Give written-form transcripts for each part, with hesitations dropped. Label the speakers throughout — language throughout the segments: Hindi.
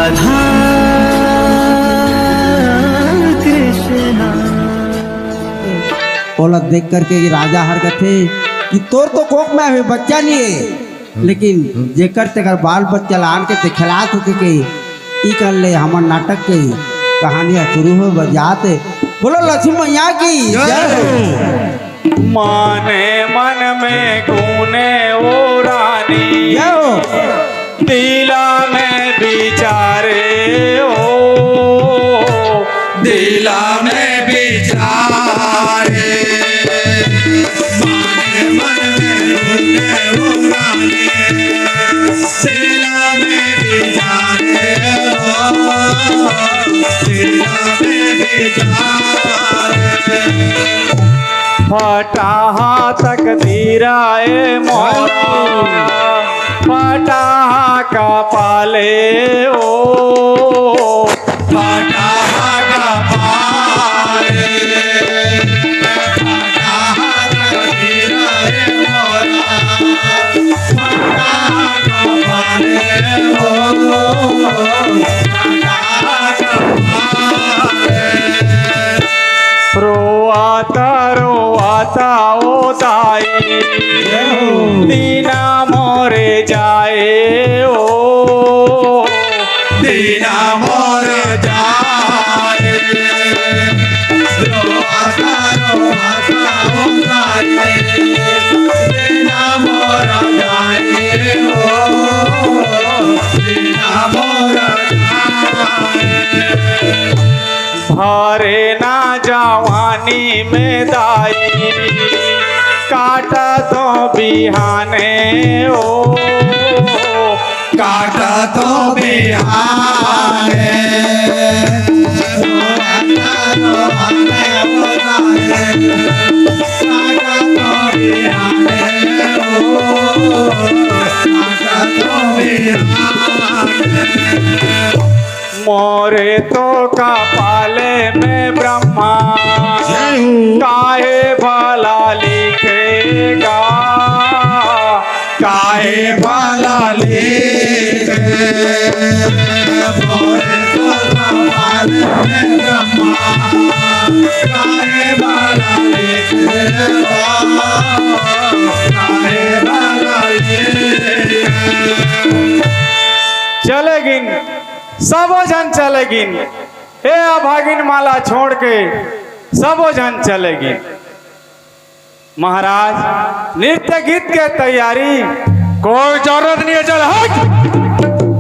Speaker 1: राधा कृष्णा।
Speaker 2: बोला देख करके ये राजा हर थे कि तोर तो कोक में अभी बच्चा नहीं है, लेकिन जेकर तेकर बाल बच्चा लान के खिलात होके के ई कर ले हमर नाटक के कहानी शुरू हो बजाते। बोलो लक्ष्मी मैया की जय।
Speaker 3: माने मन में गुने ओ रानी, दिला में विचारे ओ, दिला में विचारे। माने मन में गुने ओ रानी, दिला में विचारे ओ, दिला में विचारे। फटाहा तकदीराए मोरा, फटाहा का पाले ओ, फटाहा का पाले। फटाहा तकदीराए मोरा, फटाहा का पाले ओ, फटाहा का पाले। रोआता ओ दाई, दीना मोरे जाए ओ, दीना मोरे जाए। रोआता ओ दाई, दीना मोरा जाए ओ, दीना मोरा जाए। भरे ना जवानी में दाई, काटा तो बिहाने ओ, काटा तो बिहाने। काटा तो बिहाने ओ, काटा तो बिहाने। मोरे तो कपाले में ब्रह्मा, काहे भला लिखेगा, काहे भला लिखे। मोरे तो कपाले में ब्रह्मा, काहे भला लिखेगा, काहे भला लिखे। चलेगिन सबो जन चलेगिन, ए अभागिन माला छोड़ के सबो जन चलेगिन। महाराज नृत्य गीत के तैयारी कोई जरूरत नहीं है, चल हट।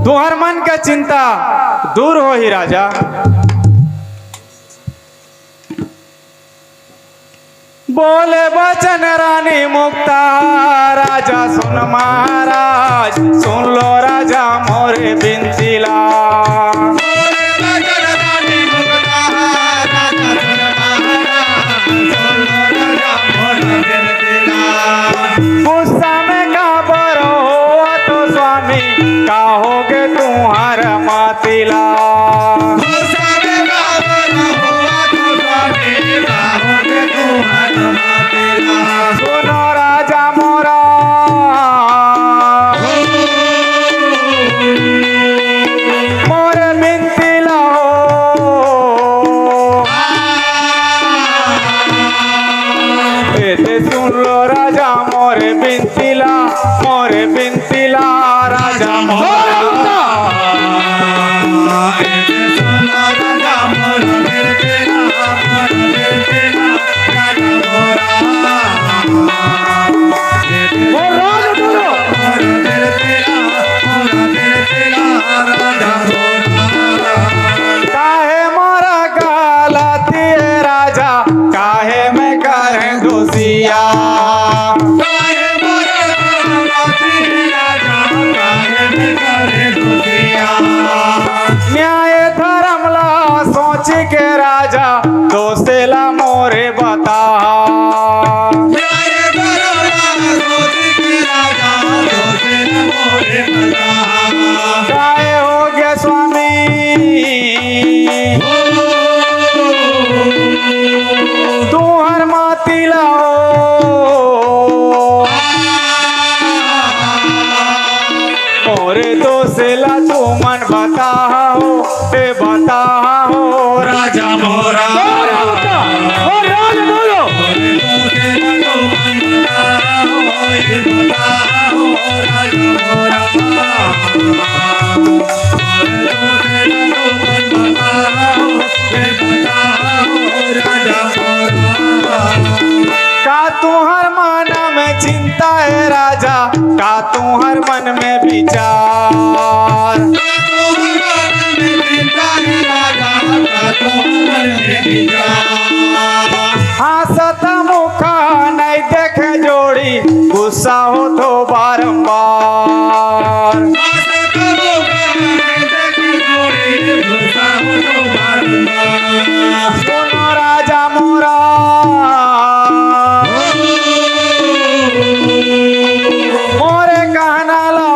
Speaker 3: तुम्हार मन का चिंता दूर हो ही राजा। बोले बचन रानी मुक्ता, राजा सुन महाराज सुन लो राजा मोरे बिनतीला। बोले बचन रानी मुक्ता, राजा सुन महाराज सुन लो राजा मोरे बिनतीला। गुस्सा में काबर हो तो स्वामी कहोगे तुम्हारा मातिला। सुनो राजा मोरा, मोरे बिनतीला हो, एते सुन लो राजा मोरे बिनतीला, मोरे बिनतीला राजा मोरा। एते सुन लो राजा मोरे बिनतीला, मोरे बिनतीला राजा मोरा। काहे मोरा गलती राजा, काहे मैं करें दोषिया। काहे मोरा गलती राजा, काहे मैं करें दोषिया। न्याय धर्म ला सोच के राजा, दोषेला मोरे बता। काय हो गया स्वामी, तू हर मातिला हो, मोरे दोसेला तू मन बता। बाटे बताओ राजा मोरा और राज बोलो का तुहर मन में चिंता है राजा, का तुहर मन में विचार, हंसत मुखा नहीं देखे जोड़ी, गुस्सा हो तो बारंबार। सुनो राजा मोरा मोरे कहना लो,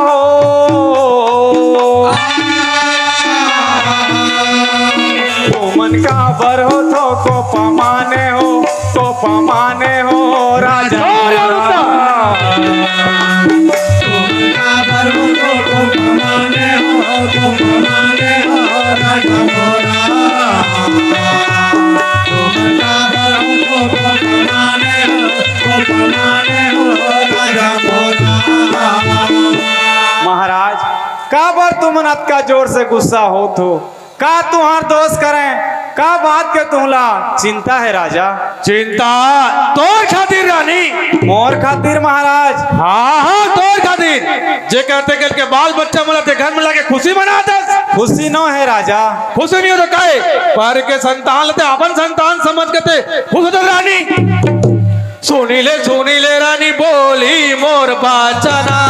Speaker 3: तो मन का बर हो तो को पमाने हो राजा महाराज का बर तुम नत का जोर से गुस्सा हो तो का तुहार दोस्त करें, का बात के तुमला चिंता है राजा?
Speaker 4: चिंता तोर खातिर रानी,
Speaker 3: मोर खातिर महाराज?
Speaker 4: हाँ हाँ तोर खातिर। जे करते करके बाल बच्चा मिलाते घर में लाके खुशी मनाते।
Speaker 3: खुशी न है राजा?
Speaker 4: खुशी नहीं हो तो काहे पर के संतान लेते अपन संतान समझ के खुश हो रानी। सुनी ले रानी बोली मोर बाचना,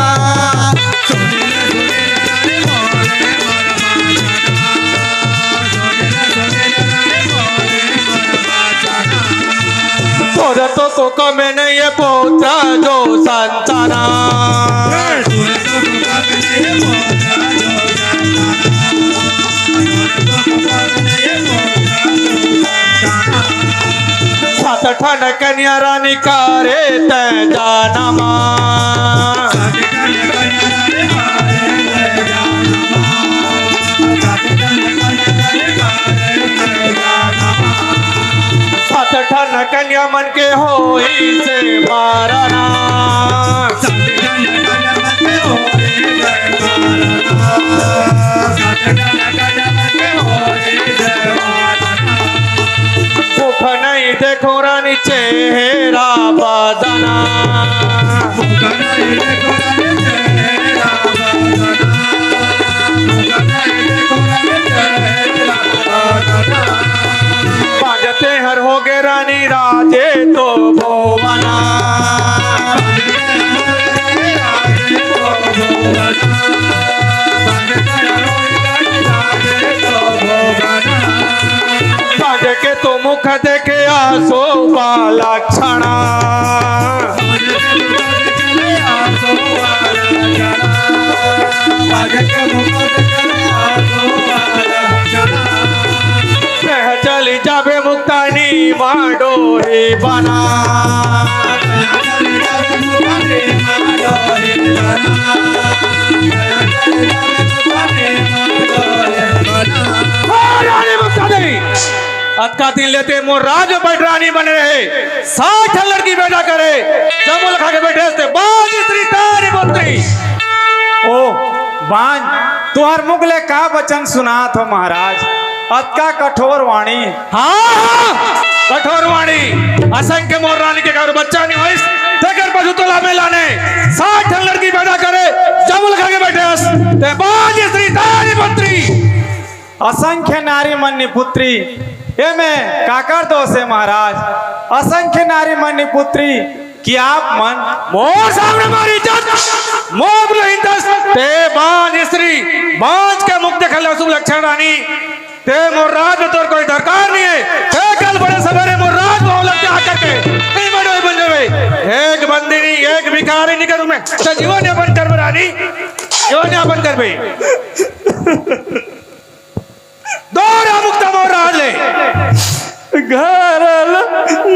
Speaker 4: तो कमे नहीं है पोता जो संताना, सात ठन कन्या रानी करे तय जानमा, सात ठन कन्या मन के होई से मारना, मुख नहीं देखो रानी चेहरा बदना, बाजते हर हो गए रानी राजे तो भोवना, बाजे के तो मुख देखे आसो बालक्षणा, चली जाबे मुक्तानी माडोरी बना, अतका दिन लेते मोर राज बैठ रानी बने रहे, 60 लड़की पैदा करे जमुल खा के बैठे थे बाज स्त्री तारी पुत्री।
Speaker 3: ओ बांझ तुहार मुगले का वचन सुना थो महाराज? अतका कठोर वाणी?
Speaker 4: हाँ कठोर वाणी। असंख्य मोर रानी के घर बच्चा नहीं होइस तेकर पशु तोला में लाने 60 लड़की पैदा करे जमुल खा के बैठे ते बाज स्त्री तारी पुत्री।
Speaker 3: असंख्य नारी मन्नी पुत्री ये में काकर दोष है महाराज? असंख्य नारी मन्नी पुत्री कि आप मन
Speaker 4: मोर सामने मारी इज्जत मोर हिंदस ते बाज स्त्री बाज के मुख देखल शुभ लक्षण रानी ते मोर राज में तोर कोई दरकार नहीं है। ते कल बड़े सवेरे मोर राज में लगते आकर के नहीं बड़े बन जावे एक बंदिनी एक भिखारी नहीं करूं मैं तो जीवन यापन कर रानी जीवन यापन कर बे दौरा मुक्ता मोर राज ले
Speaker 3: घर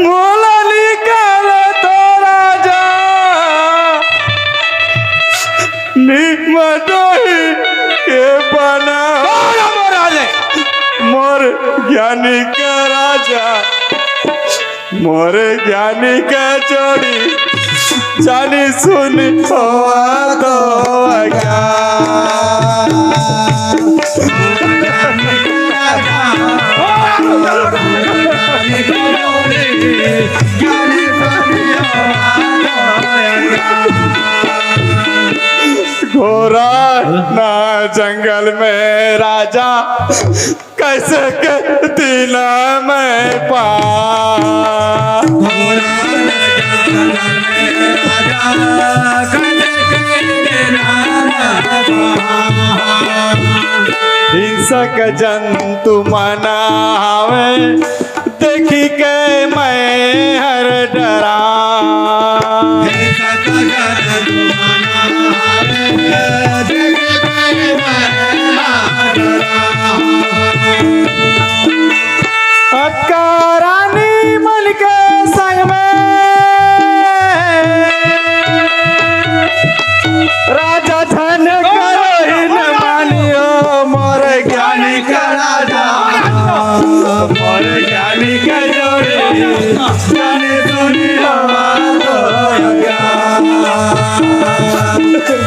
Speaker 3: मोला निकाल तो राजा निमटोही के बना
Speaker 4: दौरा मोर राज ले
Speaker 3: ज्ञानी का राजा मोरे ज्ञानी का जोड़ी जानी सुनी होआ तो घोरा ना जंगल में राजा कैसे के दिन में पा हिंसक जंतु मनावे देखी के मैं हर डरा रानी मल के संग में राजा धन करो ही न मानियो मोर ज्ञानी का राजा मोर ज्ञानी का जोड़ी जाने दुनिया मोर ज्ञानी का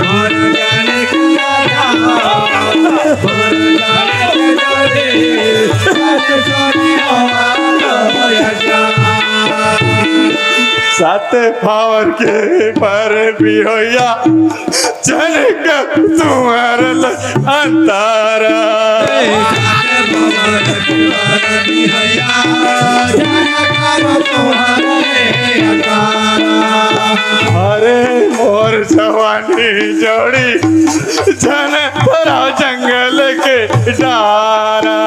Speaker 3: सात पावर के पर भी होया जनक तुम्हारा अंतारा अरे मोर जवानी जोड़ी जन भरा जंगल के डारा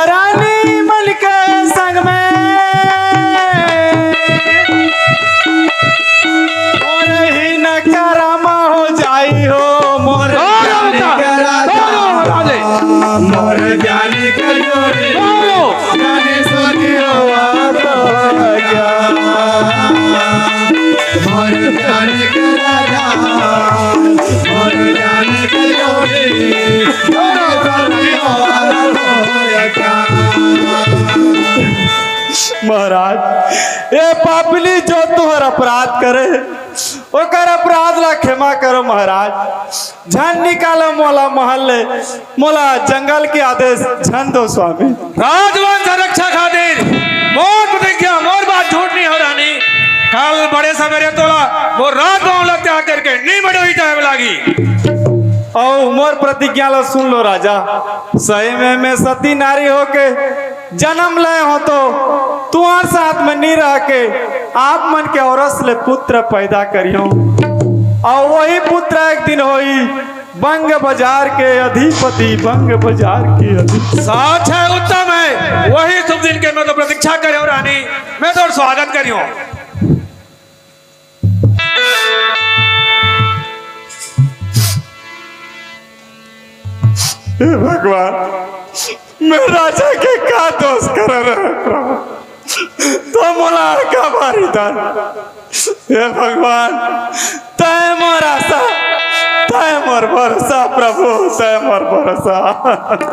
Speaker 3: रानी मल के संग में और ही न करामा हो जाई हो मोर मोर ज्ञानी का जोड़ी जाने सोनी हो मोर ज्ञानी का राजा मोर ज्ञानी का जोड़ी महाराज ये पापली जो तुहर अपराध करे ओकर अपराध ला क्षमा करो महाराज झन निकालो मोला महल मोला जंगल के आदेश झन दो स्वामी
Speaker 4: राजवंश रक्षा खातिर मोर प्रतिज्ञा मोर बात झूठ नहीं हो रानी कल बड़े सवेरे तोला वो रात बावला त्याग करके नहीं बड़े हुई जाए लागी
Speaker 3: औ मोर प्रतिज्ञा ला सुन लो राजा सही में मैं सती नारी होके जन्म ले हो तो तुम्हार साथ में नहीं रह के आप मन के औरस ले पुत्र पैदा करियो और वही पुत्र एक दिन होई बंग बाजार के अधिपति बंग बाजार के अधिपति
Speaker 4: साच है उत्तम है वही शुभ दिन के मैं तो प्रतीक्षा करियो रानी मैं तो स्वागत करियो
Speaker 3: हे भगवान मैं राजा के का दोष कर रहा तो मोला का मारी था हे भगवान तय मोर आशा तय मोर भरोसा प्रभु तय मोर भरोसा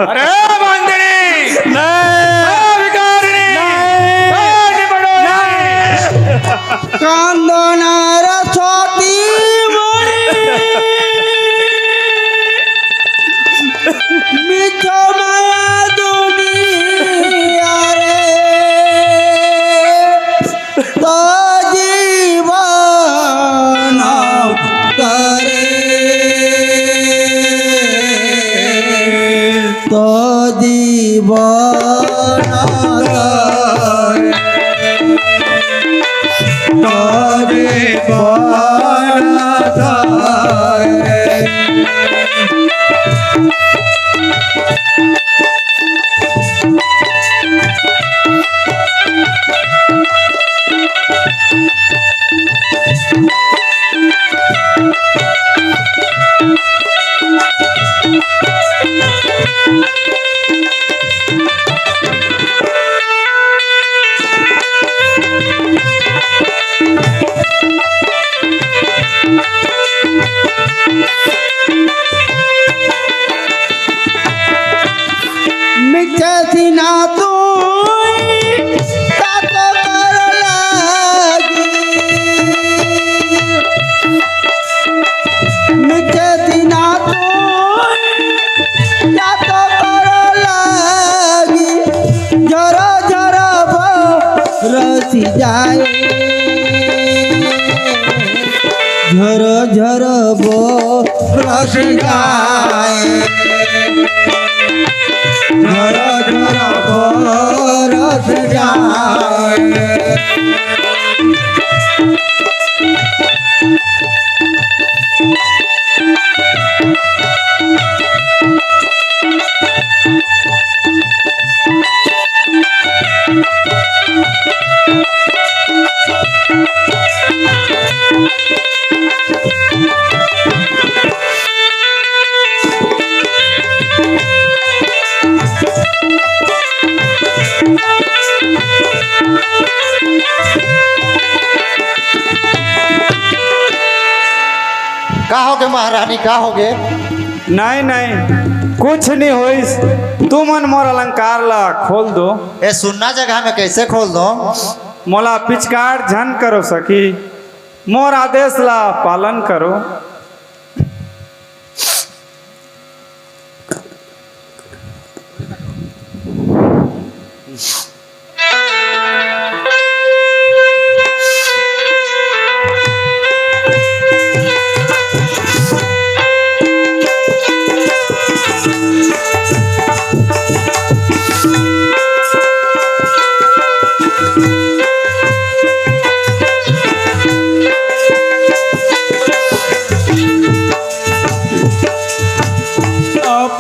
Speaker 4: अरे बंदनी
Speaker 2: कांदोनार छोटी मिठो माया दुनिया रे तो जीवन करे तो जीवन ঝর ঝর বরস যায়, ঝর ঝর বরস যায়।
Speaker 5: का होगे महारानी, का होगे?
Speaker 3: नहीं नहीं कुछ नहीं होइस। तू मन मोर अलंकार ला खोल दो।
Speaker 5: ए सुनना जगह में कैसे खोल दो?
Speaker 3: मोला पिचकार झन करो सकी, मोर आदेश ला पालन करो।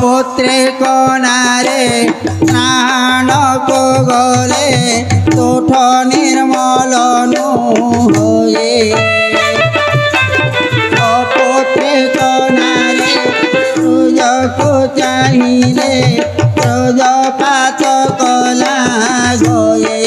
Speaker 2: পুত্রে কনারে স্নানক গলে তোঠ নির্মলনু হয়ে, পুত্রে কনারে সূর্যকু চাহিলে প্রজপাত কলা গয়ে।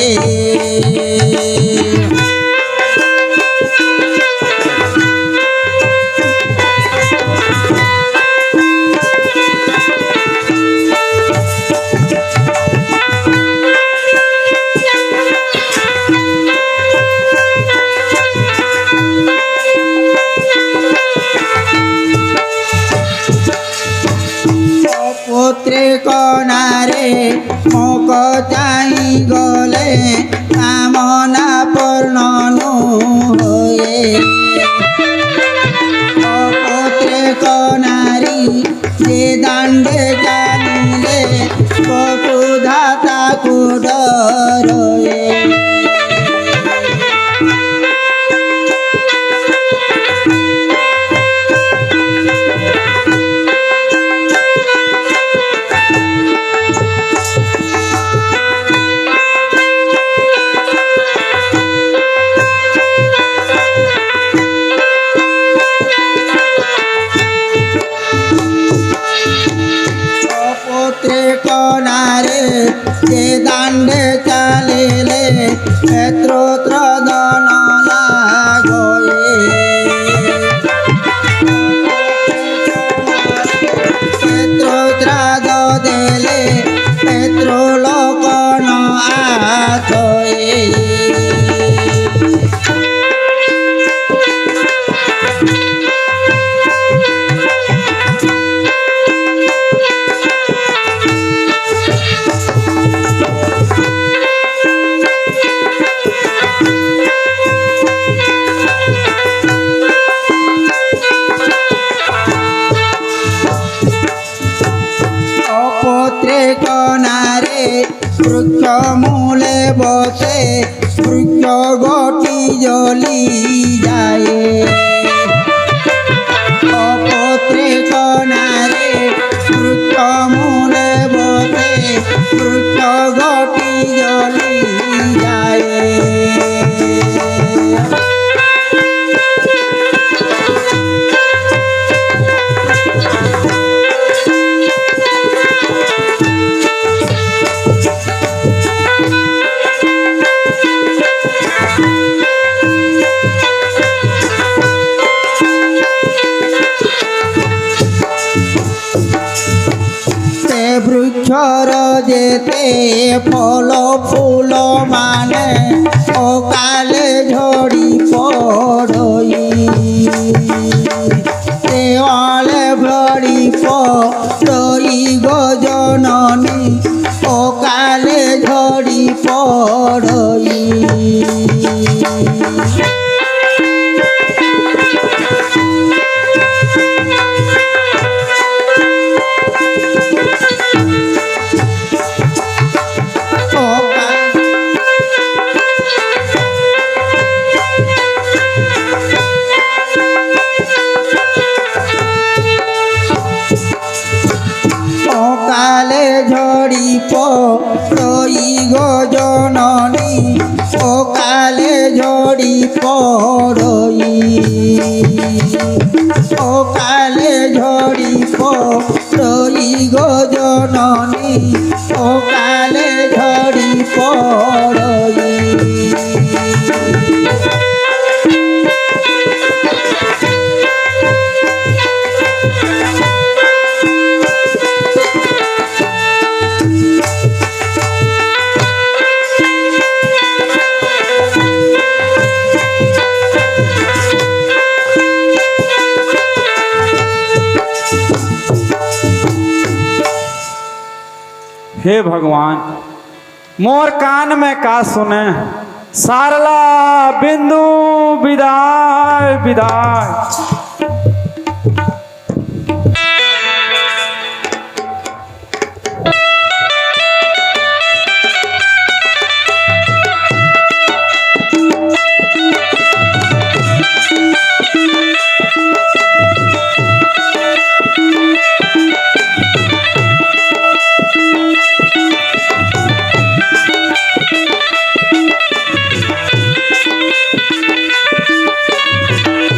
Speaker 2: পুত্রে কনারে মুখ চাই গলে কামনা পূর্ণনু হয়ে, পুত্রে কনারী যে দাণ্ডে জানিলে বসুধাতা কুডরয়ে। পুত্রে কনারে যে দাণ্ডে চালিলে ক্ষেত্রোত্র দনলা গয়ে, ক্ষেত্রোত্রাদ দেলে ক্ষেত্রলোকন আথয়ে। পুত্রে কনারে বৃক্ষ মূলে বসে বৃক্ষ গটি জ্বলি যায়, পুত্রে কনারে বৃক্ষ মূলে বসে বৃক্ষ গটি জ্বলি যায়। বৃক্ষর যেতে ফল ফুল মানে অকালে ঝড়ি পড়ই, দেওয়ালে ভরি পড়ই গজননী অকালে ঝড়ি পড়ই। কালে ঝড়ি পড়ই গো জননী, ও কালে ঝড়ি পড়ই, ও কালে ঝড়ি পড়ই গো জননী, ও কালে ঝড়ি পড়ই।
Speaker 3: हे भगवान, मोर कान में का सुने, सारला बिंदु विदाय विदाय।